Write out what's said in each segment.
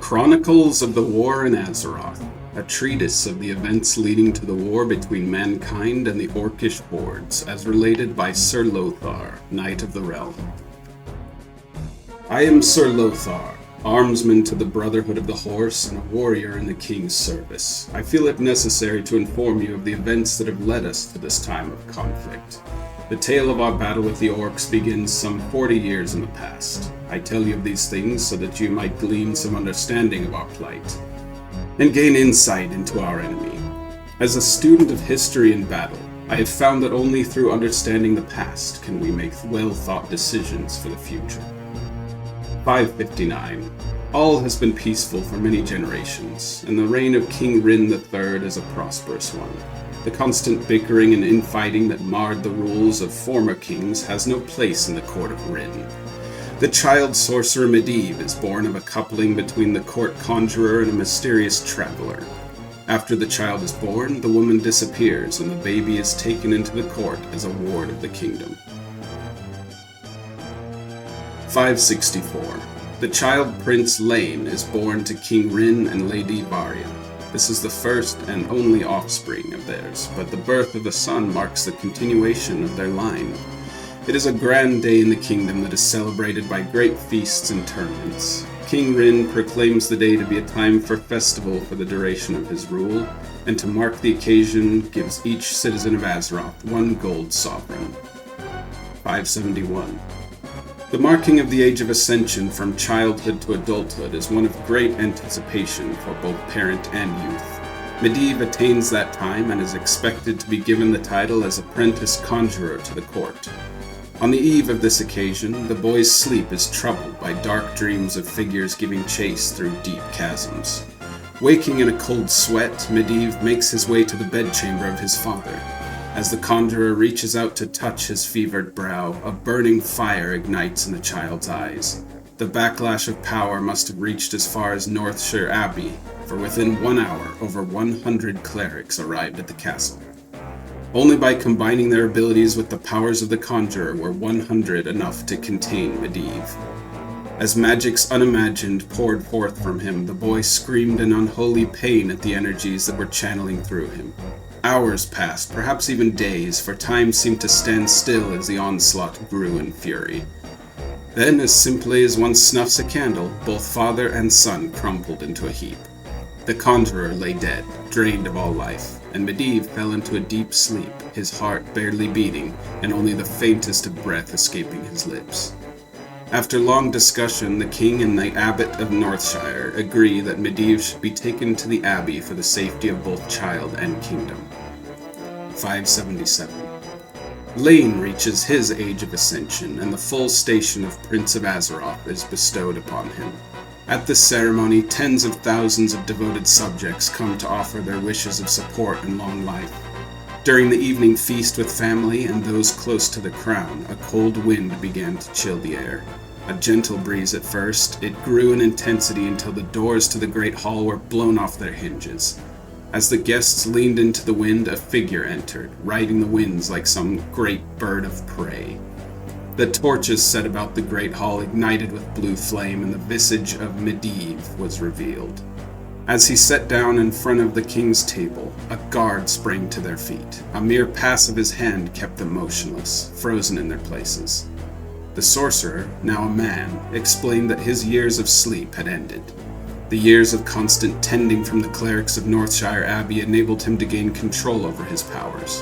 Chronicles of the War in Azeroth, a treatise of the events leading to the war between mankind and the Orcish hordes, as related by Sir Lothar, Knight of the Realm. I am Sir Lothar, armsman to the Brotherhood of the Horse and a warrior in the King's service. I feel it necessary to inform you of the events that have led us to this time of conflict. The tale of our battle with the Orcs begins some 40 years in the past. I tell you of these things so that you might glean some understanding of our plight, and gain insight into our enemy. As a student of history and battle, I have found that only through understanding the past can we make well-thought decisions for the future. 559. All has been peaceful for many generations, and the reign of King Rin III is a prosperous one. The constant bickering and infighting that marred the rules of former kings has no place in the court of Rin. The child sorcerer Medivh is born of a coupling between the court conjurer and a mysterious traveler. After the child is born, the woman disappears and the baby is taken into the court as a ward of the kingdom. 564. The child Prince Lane is born to King Rin and Lady Varia. This is the first and only offspring of theirs, but the birth of the son marks the continuation of their line. It is a grand day in the kingdom that is celebrated by great feasts and tournaments. King Rin proclaims the day to be a time for festival for the duration of his rule, and to mark the occasion gives each citizen of Azeroth 1 gold sovereign. 571. The marking of the age of ascension from childhood to adulthood is one of great anticipation for both parent and youth. Medivh attains that time and is expected to be given the title as apprentice conjurer to the court. On the eve of this occasion, the boy's sleep is troubled by dark dreams of figures giving chase through deep chasms. Waking in a cold sweat, Medivh makes his way to the bedchamber of his father. As the conjurer reaches out to touch his fevered brow, a burning fire ignites in the child's eyes. The backlash of power must have reached as far as Northshire Abbey, for within 1 hour, over 100 clerics arrived at the castle. Only by combining their abilities with the powers of the conjurer were 100 enough to contain Medivh. As magics unimagined poured forth from him, the boy screamed in unholy pain at the energies that were channeling through him. Hours passed, perhaps even days, for time seemed to stand still as the onslaught grew in fury. Then, as simply as one snuffs a candle, both father and son crumpled into a heap. The conjurer lay dead, drained of all life, and Medivh fell into a deep sleep, his heart barely beating, and only the faintest of breath escaping his lips. After long discussion, the king and the abbot of Northshire agree that Medivh should be taken to the abbey for the safety of both child and kingdom. 577. Lane reaches his age of ascension, and the full station of Prince of Azeroth is bestowed upon him. At this ceremony, tens of thousands of devoted subjects come to offer their wishes of support and long life. During the evening feast with family and those close to the crown, a cold wind began to chill the air. A gentle breeze at first, it grew in intensity until the doors to the great hall were blown off their hinges. As the guests leaned into the wind, a figure entered, riding the winds like some great bird of prey. The torches set about the great hall ignited with blue flame, and the visage of Medivh was revealed. As he sat down in front of the king's table, a guard sprang to their feet. A mere pass of his hand kept them motionless, frozen in their places. The sorcerer, now a man, explained that his years of sleep had ended. The years of constant tending from the clerics of Northshire Abbey enabled him to gain control over his powers.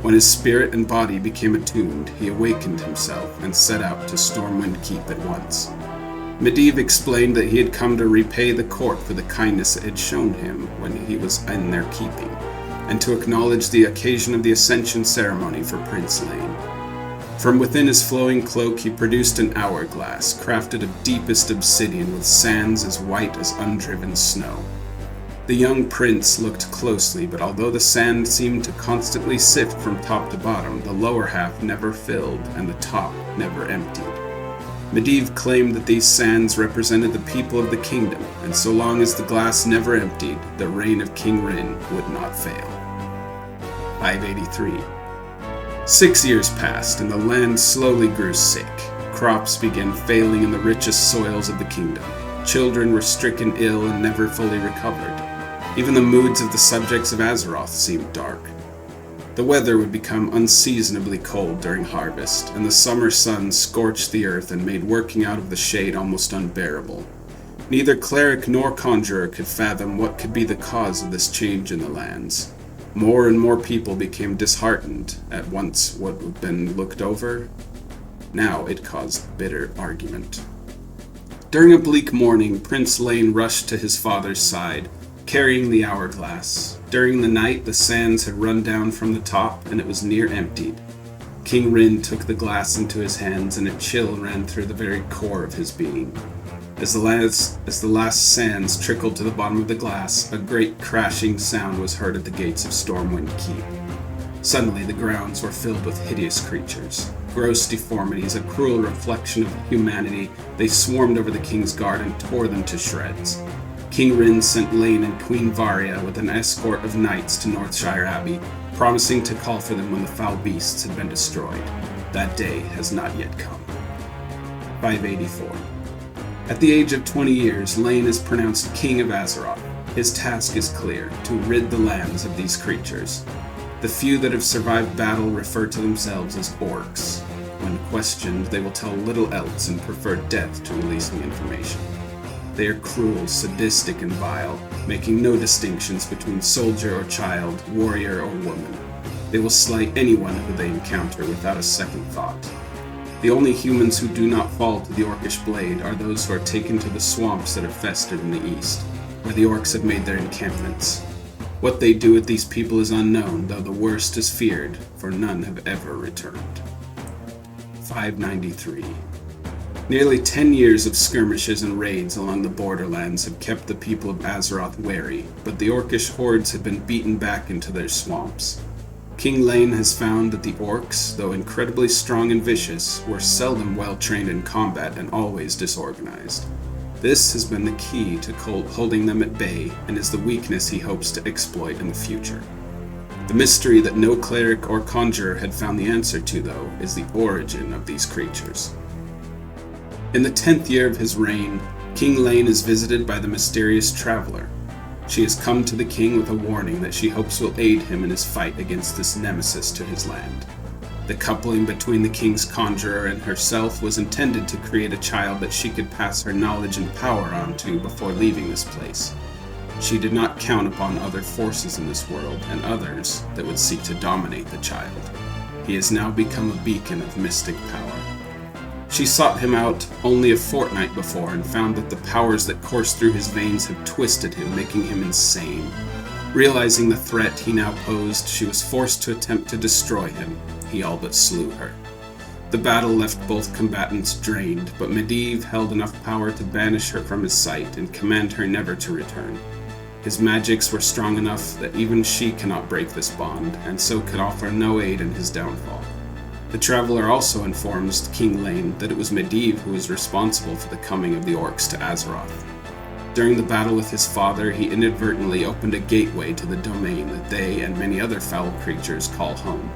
When his spirit and body became attuned, he awakened himself and set out to Stormwind Keep at once. Medivh explained that he had come to repay the court for the kindness it had shown him when he was in their keeping, and to acknowledge the occasion of the ascension ceremony for Prince Lane. From within his flowing cloak he produced an hourglass, crafted of deepest obsidian with sands as white as undriven snow. The young prince looked closely, but although the sand seemed to constantly sift from top to bottom, the lower half never filled and the top never emptied. Medivh claimed that these sands represented the people of the kingdom, and so long as the glass never emptied, the reign of King Rin would not fail. 583. 6 years passed, and the land slowly grew sick. Crops began failing in the richest soils of the kingdom. Children were stricken ill and never fully recovered. Even the moods of the subjects of Azeroth seemed dark. The weather would become unseasonably cold during harvest, and the summer sun scorched the earth and made working out of the shade almost unbearable. Neither cleric nor conjurer could fathom what could be the cause of this change in the lands. More and more people became disheartened at once what had been looked over. Now it caused bitter argument. During a bleak morning, Prince Lane rushed to his father's side, carrying the hourglass. During the night, the sands had run down from the top, and it was near emptied. King Rin took the glass into his hands, and a chill ran through the very core of his being. As the last sands trickled to the bottom of the glass, a great crashing sound was heard at the gates of Stormwind Keep. Suddenly, the grounds were filled with hideous creatures. Gross deformities, a cruel reflection of humanity, they swarmed over the king's guard and tore them to shreds. King Rin sent Lane and Queen Varia with an escort of knights to Northshire Abbey, promising to call for them when the foul beasts had been destroyed. That day has not yet come. 584. At the age of 20 years, Lane is pronounced King of Azeroth. His task is clear, to rid the lands of these creatures. The few that have survived battle refer to themselves as orcs. When questioned, they will tell little else and prefer death to releasing information. They are cruel, sadistic, and vile, making no distinctions between soldier or child, warrior or woman. They will slay anyone who they encounter without a second thought. The only humans who do not fall to the orcish blade are those who are taken to the swamps that have festered in the east, where the orcs have made their encampments. What they do with these people is unknown, though the worst is feared, for none have ever returned. 593. Nearly 10 years of skirmishes and raids along the borderlands have kept the people of Azeroth wary, but the orcish hordes have been beaten back into their swamps. King Lane has found that the orcs, though incredibly strong and vicious, were seldom well trained in combat and always disorganized. This has been the key to holding them at bay, and is the weakness he hopes to exploit in the future. The mystery that no cleric or conjurer had found the answer to, though, is the origin of these creatures. In the 10th year of his reign, King Lane is visited by the mysterious traveler. She has come to the king with a warning that she hopes will aid him in his fight against this nemesis to his land. The coupling between the king's conjurer and herself was intended to create a child that she could pass her knowledge and power on to before leaving this place. She did not count upon other forces in this world and others that would seek to dominate the child. He has now become a beacon of mystic power. She sought him out only a fortnight before and found that the powers that coursed through his veins had twisted him, making him insane. Realizing the threat he now posed, she was forced to attempt to destroy him. He all but slew her. The battle left both combatants drained, but Medivh held enough power to banish her from his sight and command her never to return. His magics were strong enough that even she cannot break this bond, and so could offer no aid in his downfall. The traveler also informs King Lane that it was Medivh who was responsible for the coming of the orcs to Azeroth. During the battle with his father, he inadvertently opened a gateway to the domain that they and many other foul creatures call home.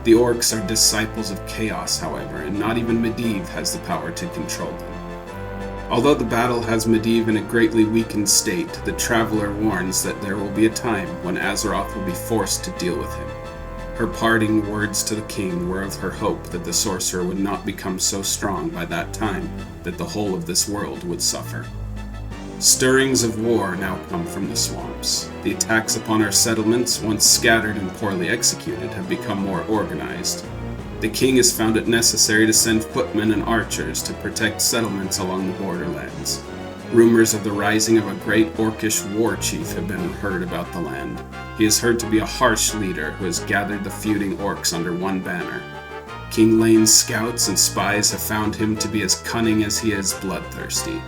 The orcs are disciples of chaos, however, and not even Medivh has the power to control them. Although the battle has Medivh in a greatly weakened state, the traveler warns that there will be a time when Azeroth will be forced to deal with him. Her parting words to the king were of her hope that the sorcerer would not become so strong by that time that the whole of this world would suffer. Stirrings of war now come from the swamps. The attacks upon our settlements, once scattered and poorly executed, have become more organized. The king has found it necessary to send footmen and archers to protect settlements along the borderlands. Rumors of the rising of a great orcish war chief have been heard about the land. He is heard to be a harsh leader who has gathered the feuding orcs under one banner. King Lane's scouts and spies have found him to be as cunning as he is bloodthirsty.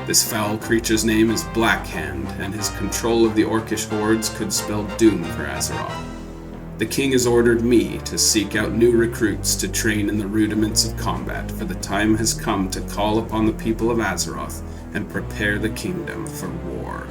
This foul creature's name is Blackhand, and his control of the orcish hordes could spell doom for Azeroth. The king has ordered me to seek out new recruits to train in the rudiments of combat, for the time has come to call upon the people of Azeroth and prepare the kingdom for war.